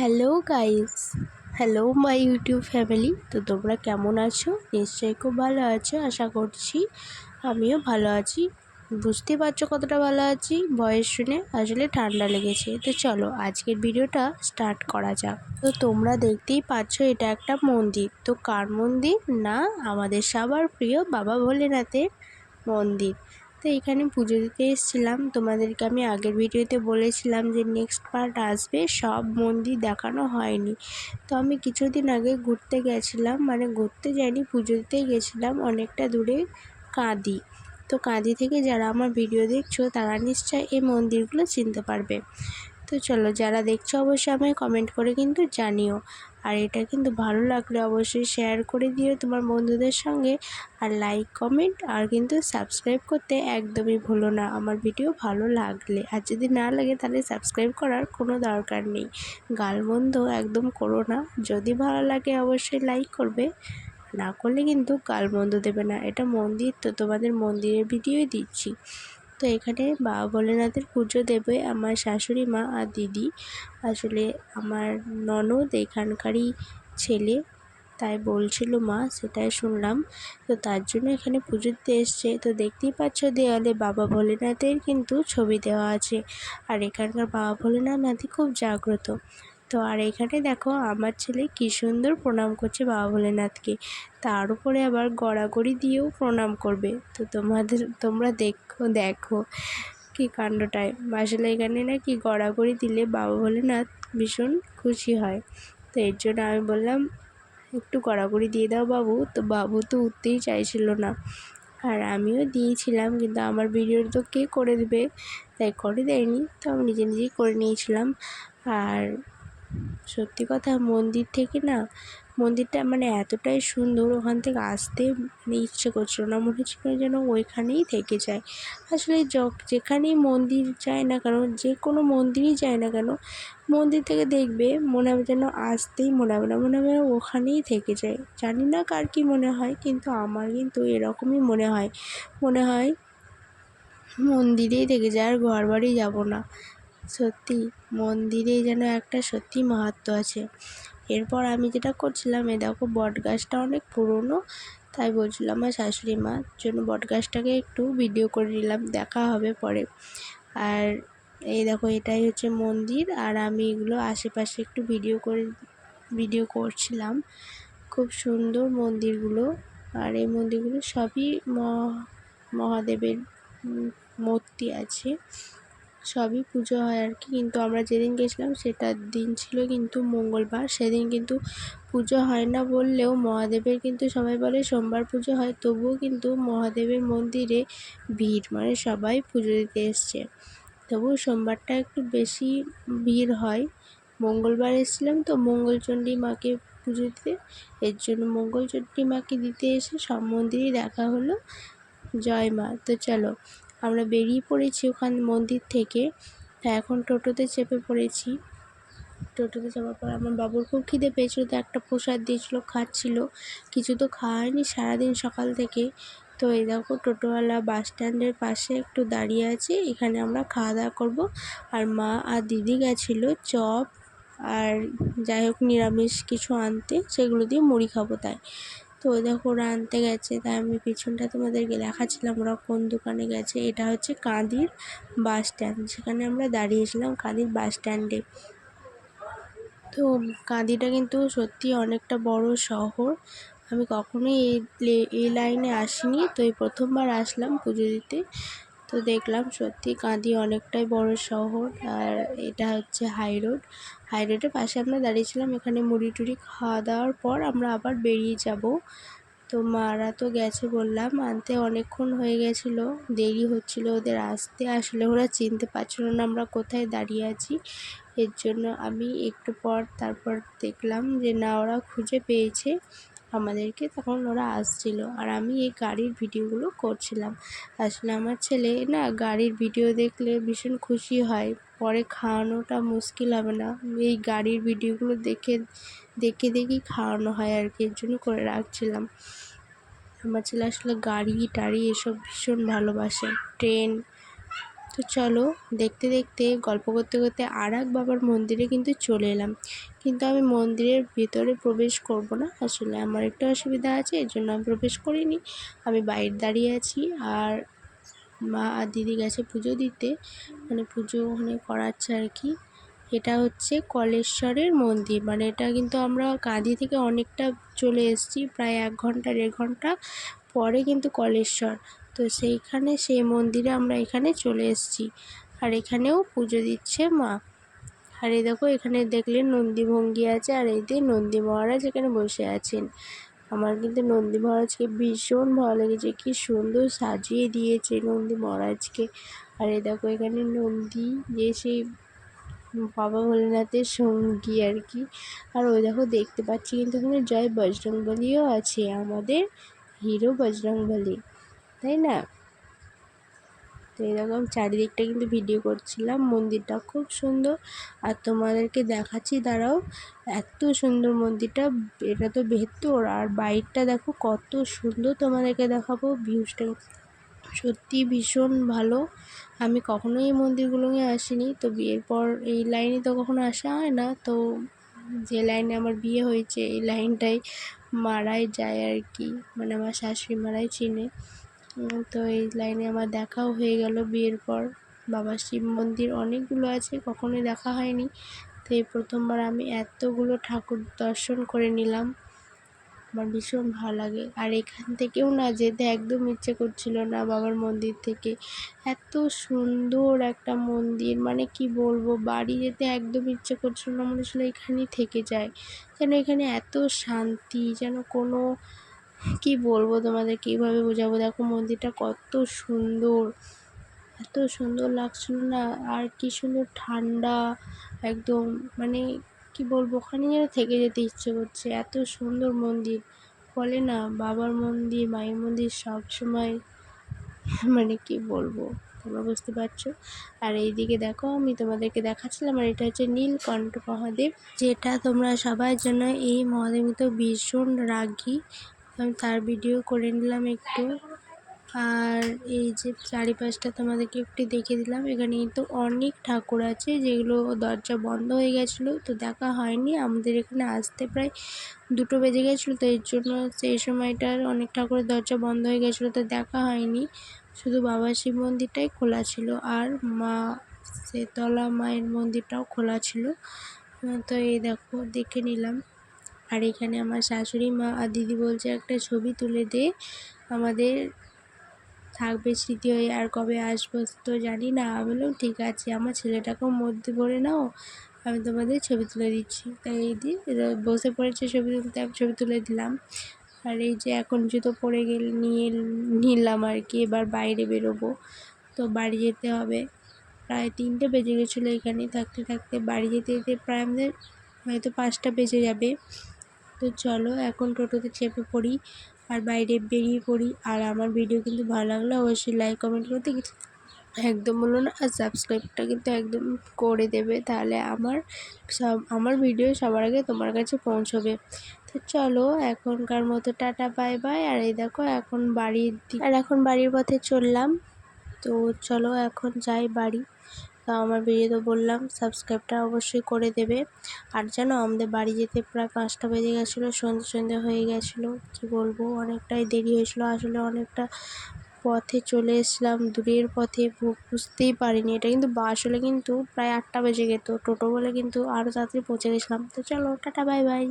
Hello guys, hello my YouTube family. তো তোমরা কেমন আছো? নিশ্চয়ই খুব ভালো আছো আশা করছি। আমিও ভালো আছি। বুঝতে পারছো কতটা ভালো আছি ভয়েস শুনে। আসলে ঠান্ডা লেগেছে। তো চলো আজকের ভিডিওটা স্টার্ট করা যাক। তো তোমরা দেখতেই পাচ্ছ এটা একটা মন্দির। তো কার মন্দির? না, আমাদের সবার প্রিয় বাবা ভোলেনাথের মন্দির। তো এখানে পুজো দিতে এসেছিলাম। তোমাদেরকে আমি আগের ভিডিওতে বলেছিলাম যে নেক্সট পার্ট আসবে, সব মন্দির দেখানো হয়নি। তো আমি কিছুদিন আগে ঘুরতে গেছিলাম, মানে ঘুরতে যাইনি, পুজো দিতে গেছিলাম অনেকটা দূরে, কাঁদি। তো কাঁদি থেকে যারা আমার ভিডিও দেখছো তারা নিশ্চয় এই মন্দিরগুলো চিনতে পারবে। তো চলো, যারা দেখছো অবশ্যই আমায় কমেন্ট করে কিন্তু জানিও। আর এটা কিন্তু ভালো লাগলে অবশ্যই শেয়ার করে দিও তোমার বন্ধুদের সঙ্গে। আর লাইক, কমেন্ট আর কিন্তু সাবস্ক্রাইব করতে একদমই ভুলো না আমার ভিডিও ভালো লাগলে। আর যদি না লাগে তাহলে সাবস্ক্রাইব করার কোনো দরকার নেই। গালমন্দ একদম করো না। যদি ভালো লাগে অবশ্যই লাইক করবে, না করলে কিন্তু গালমন্দ দেবে না। এটা মন্দির, তো তোমাদের মন্দিরের ভিডিওই দিচ্ছি। তো এখানে বাবা ভোলেনাথের পুজো দেবে আমার শাশুড়ি মা আর দিদি। আসলে আমার ননদ এখানকারই ছেলে, তাই বলছিল মা, সেটাই শুনলাম। তো তার জন্য এখানে পুজো দিতে এসছে। তো দেখতেই পাচ্ছ দেওয়ালে বাবা ভোলেনাথের কিন্তু ছবি দেওয়া আছে। আর এখানকার বাবা ভোলেনাথ নাকি খুব জাগ্রত। তো আর এখানে দেখো আমার ছেলে কী সুন্দর প্রণাম করছে বাবা ভোলেনাথকে। তার উপরে আবার গড়াগড়ি দিয়েও প্রণাম করবে। তো তোমরা দেখো কী কাণ্ডটায়। আসলে এখানে নাকি গড়াগড়ি দিলে বাবা ভোলেনাথ ভীষণ খুশি হয়। তো এর জন্য আমি বললাম একটু গড়াগড়ি দিয়ে দাও বাবু। তো বাবু তো উঠতেই চাইছিল না। আর আমিও দিয়েছিলাম, কিন্তু আমার ভিডিও তো কে করে দেবে, তাই করে দেয়নি। তো আমি নিজে নিজেই করে নিয়েছিলাম। আর সত্যি কথা, মন্দিরটা মানে এতটাই সুন্দর, ওখান থেকে আসতে মানে ইচ্ছে করছিল না, মনে হচ্ছিল যেন ওইখানেই থেকে যায়। আসলে যেখানেই মন্দির যায় না কেন, যে কোনো মন্দিরই যায় না কেন, মন্দির থেকে দেখবে মনে হবে যেন আসতেই মনে হবে না, মনে হবে যেন ওখানেই থেকে যায়। জানি না কার কী মনে হয়, কিন্তু আমার কিন্তু এরকমই মনে হয়। মনে হয় মন্দিরেই থেকে যায়, আর ঘর বাড়ি যাবো না। সত্যি মন্দিরে যেন একটা সত্যি মাহাত্ম্য আছে। এরপর আমি যেটা করছিলাম, দেখো বট গাছটা অনেক পুরনো, তাই বলছিলাম আমার শাশুড়ি মার জন্য বট গাছটাকে একটু ভিডিও করে নিলাম, দেখা হবে পরে। আর এই দেখো এটাই হচ্ছে মন্দির। আর আমি এগুলো আশেপাশে একটু ভিডিও করছিলাম। খুব সুন্দর মন্দিরগুলো। আর এই মন্দিরগুলো সবই মহাদেবের মূর্তি আছে, সবই পুজো হয় আর কি। কিন্তু আমরা যেদিন গেছিলাম সেটার দিন ছিল কিন্তু মঙ্গলবার, সেদিন কিন্তু পুজো হয় না বললেও মহাদেবের কিন্তু সবাই বলে সোমবার পুজো হয়, তবুও কিন্তু মহাদেবের মন্দিরে ভিড়, মানে সবাই পুজো দিতে এসছে। তবুও সোমবারটা একটু বেশি ভিড় হয়। মঙ্গলবার এসেছিলাম তো মঙ্গলচণ্ডী মাকে পুজো দিতে, এর জন্য মঙ্গলচণ্ডী মাকে দিতে এসে সব মন্দিরই দেখা হলো। জয় মা। তো চলো আমরা বেরিয়ে পড়েছি ওখান মন্দির থেকে। তা এখন টোটোতে চেপে পড়েছি। টোটোতে চাপার পর আমার বাবুর খুব খিদে পেয়েছিলো, তো একটা প্রসাদ দিয়েছিলো, খাচ্ছিল। কিছু তো খাওয়া হয়নি সারাদিন সকাল থেকে। তো এই দেখো টোটোওয়ালা বাস স্ট্যান্ডের পাশে একটু দাঁড়িয়ে আছে, এখানে আমরা খাওয়া দাওয়া করবো। আর মা আর দিদি গেছিলো চপ আর যাই হোক নিরামিষ কিছু আনতে, সেগুলো দিয়ে মুড়ি খাবো তাই। তো দেখো ওরা আনতে গেছে, তাই আমি পিছনটা তোমাদেরকে দেখাচ্ছিলাম ওরা কোন দোকানে গেছে। এটা হচ্ছে কাঁদির বাস স্ট্যান্ড, সেখানে আমরা দাঁড়িয়েছিলাম কাঁদির বাস স্ট্যান্ডে। তো কাঁদিটা কিন্তু সত্যি অনেকটা বড় শহর। আমি কখনোই এই লাইনে আসিনি, তো এই প্রথমবার আসলাম পুজো দিতে। তো দেখলাম সত্যি কাঁদি অনেকটাই বড় শহর। আর এটা হচ্ছে হাই রোডের পাশে আমরা দাঁড়িয়েছিলাম। এখানে মুড়ি টুড়ি খাওয়া দাওয়ার পর আমরা আবার বেরিয়ে যাব। তো মারা তো গেছে বললাম আনতে, অনেকক্ষণ হয়ে গেছিলো, দেরি হচ্ছিল ওদের আসতে। আসলে ওরা চিনতে পারছিল না আমরা কোথায় দাঁড়িয়ে আছি, এর জন্য আমি একটু পর তারপর দেখলাম যে না, ওরা খুঁজে পেয়েছে আমাদেরকে, তখন ওরা আসছিল। আর আমি এই গাড়ির ভিডিওগুলো করছিলাম। আসলে আমার ছেলে না গাড়ির ভিডিও দেখলে ভীষণ খুশি হয়, পরে খাওয়ানোটা মুশকিল হবে না। এই গাড়ির ভিডিওগুলো দেখে দেখে খাওয়ানো হয় আর কি, এর জন্য করে রাখছিলাম। আমার ছেলে আসলে গাড়ি টাড়ি এসব ভীষণ ভালোবাসে, ট্রেন। তো চলো দেখতে দেখতে গল্প করতে করতে আর এক বাবার মন্দিরে কিন্তু চলে এলাম। কিন্তু আমি মন্দিরের ভিতরে প্রবেশ করব না, আসলে আমার একটু অসুবিধা আছে, এর জন্য আমি প্রবেশ করিনি। আমি বাইরে দাঁড়িয়ে আছি আর মা আর দিদি গেছে পুজো দিতে, মানে পুজো ওখানে করাচ্ছে আর কি। এটা হচ্ছে কলেশ্বরের মন্দির, মানে এটা কিন্তু আমরা কাঁদি থেকে অনেকটা চলে এসেছি, প্রায় 1 ঘন্টা 1.5 ঘন্টা পরে কিন্তু কলেশ্বর। তো সেইখানে সেই মন্দিরে আমরা এখানে চলে এসেছি, আর এখানেও পুজো দিচ্ছে মা। আর এই দেখো এখানে দেখলে নন্দী ভঙ্গি আছে, আর এই দিয়ে নন্দী মহারাজ এখানে বসে আছেন। আমার কিন্তু নন্দী মহারাজকে ভীষণ ভালো লেগেছে, কি সুন্দর সাজিয়ে দিয়েছে নন্দী মহারাজকে। আর এই দেখো এখানে নন্দী যে সেই বাবা ভোলেনাথের সঙ্গী আর কি। আর ওই দেখো দেখতে পাচ্ছি কিন্তু এখানে জয় বজরংবলীও আছে, আমাদের হিরো বজরংবলী, তাই না? তো এরকম চারিদিকটা কিন্তু ভিডিও করছিলাম, মন্দিরটা খুব সুন্দর। আর তোমাদেরকে দেখাচ্ছি দাঁড়াও, এত সুন্দর মন্দিরটা। এটা তো ভেতর, আর বাইরটা দেখো কত সুন্দর, তোমাদেরকে দেখাবো ভিউজটা সত্যি ভীষণ ভালো। আমি কখনোই এই মন্দিরগুলোতে আসিনি, তো বিয়ের পর এই লাইনে তো কখনো আসা হয় না, তো যে লাইনে আমার বিয়ে হয়েছে এই লাইনটাই মারাই যায় আর কি, মানে আমার শাশুড়ি মারাই চিনে। তো এই লাইনে আমার দেখাও হয়ে গেল বিয়ের পর। বাবা শিব মন্দির অনেকগুলো আছে, কখনোই দেখা হয়নি, তো এই প্রথমবার আমি এতগুলো ঠাকুর দর্শন করে নিলাম। আমার ভীষণ ভালো লাগে। আর এখান থেকেও না যেতে একদম ইচ্ছে করছিল না বাবার মন্দির থেকে, এত সুন্দর একটা মন্দির, মানে কি বলবো, বাড়ি যেতে একদম ইচ্ছে করছিল না, মনে হচ্ছিলো এখানেই থেকে যায়, যেন এখানে এত শান্তি, যেন কোনো, কি বলবো তোমাদের কীভাবে বোঝাবো, দেখো মন্দিরটা কত সুন্দর, এত সুন্দর লাগছিল না। আর কি সুন্দর ঠান্ডা একদম, মানে কি বলবো, ওখানে যেন থেকে যেতে ইচ্ছে করছে, এত সুন্দর মন্দির। বলে না বাবার মন্দির মায়ের মন্দির সব সময়, মানে কি বলবো, তোমরা বুঝতে পারছো। আর এইদিকে দেখো আমি তোমাদেরকে দেখাচ্ছিলাম, আর এটা হচ্ছে নীলকণ্ঠ মহাদেব, যেটা তোমরা সবাই জানো এই মহাদেব তো ভীষণ রাগী। আমি তার ভিডিও করে নিলাম একটু। আর এই যে চারিপাশটা তোমাদেরকে একটু দেখে দিলাম, এখানে কিন্তু অনেক ঠাকুর আছে যেগুলো দরজা বন্ধ হয়ে গেছিলো, তো দেখা হয়নি। আমাদের এখানে আসতে প্রায় 2টো বেজে গেছিলো, তো এর জন্য সেই সময়টার অনেক ঠাকুরের দরজা বন্ধ হয়ে গেছিলো, তো দেখা হয়নি। শুধু বাবা শিব মন্দিরটাই খোলা ছিল, আর মা শীতলা মায়ের মন্দিরটাও খোলা ছিল। তো এই দেখো দেখে নিলাম। আর এখানে আমার শাশুড়ি মা আর দিদি বলছে একটা ছবি তুলে দে, আমাদের থাকবে স্মৃতি হয়ে, আর কবে আসবো তো জানি না। আমি বললাম ঠিক আছে, আমার ছেলেটাকেও মধ্যে ভরে নাও, আমি তোমাদের ছবি তুলে দিচ্ছি। তাই এই দিয়ে বসে পড়েছে ছবি তুলতে, আমি ছবি তুলে দিলাম। আর এই যে এখন জুতো পরে নিলাম আর কি, এবার বাইরে বেরোবো, তো বাড়ি যেতে হবে। প্রায় 3টে বেজে গেছিলো এখানে থাকতে থাকতে, বাড়ি যেতে যেতে প্রায় আমাদের হয়তো 5টা বেজে যাবে। তো চলো এখন টোটোতে চেপে পড়ি আর বাইরে বেরিয়ে পড়ি। আর আমার ভিডিও কিন্তু ভালো লাগলে অবশ্যই লাইক কমেন্ট করতে একদম বললো না, আর সাবস্ক্রাইবটা কিন্তু একদম করে দেবে, তাহলে আমার ভিডিও সবার আগে তোমার কাছে পৌঁছবে। তো চলো এখনকার মতো টাটা বাই বাই। আর এই দেখো এখন বাড়ির পথে চললাম। তো চলো এখন যাই বাড়ি। তো আমার ভিডিও তো বললাম সাবস্ক্রাইবটা অবশ্যই করে দেবে। আর জানো আমাদের বাড়ি যেতে প্রায় 5টা বেজে গেছিলো, সন্ধে হয়ে গেছিলো, কি বলবো অনেকটাই দেরি হয়েছিল। আসলে অনেকটা পথে চলে এসেছিলাম, দূরের পথে, বুঝতেই পারিনি। এটা কিন্তু বাস হলে কিন্তু প্রায় 8টা বেজে যেত, টোটো বলে কিন্তু আরও তাড়াতাড়ি পৌঁছে গেছিলাম। তো চলো টাটা বাই বাই।